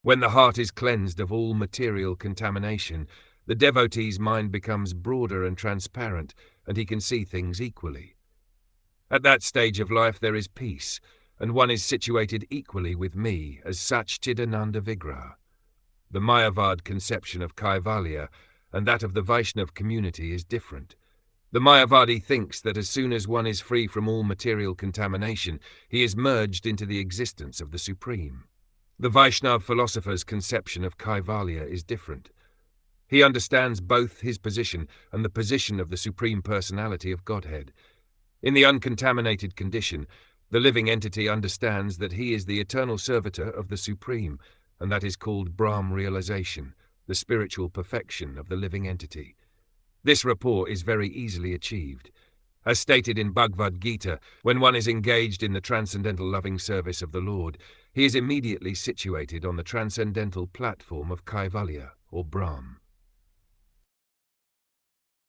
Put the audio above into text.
When the heart is cleansed of all material contamination, the devotee's mind becomes broader and transparent, and he can see things equally. At that stage of life there is peace, and one is situated equally with me as Satchidananda Vigraha. The Mayavad conception of Kaivalya and that of the Vaishnav community is different. The Mayavadi thinks that as soon as one is free from all material contamination, he is merged into the existence of the Supreme. The Vaishnav philosopher's conception of Kaivalya is different. He understands both his position and the position of the Supreme Personality of Godhead. In the uncontaminated condition, the living entity understands that he is the eternal servitor of the Supreme, and that is called Brahm realization, the spiritual perfection of the living entity. This rapport is very easily achieved. As stated in Bhagavad Gita, when one is engaged in the transcendental loving service of the Lord, he is immediately situated on the transcendental platform of Kaivalya, or Brahm.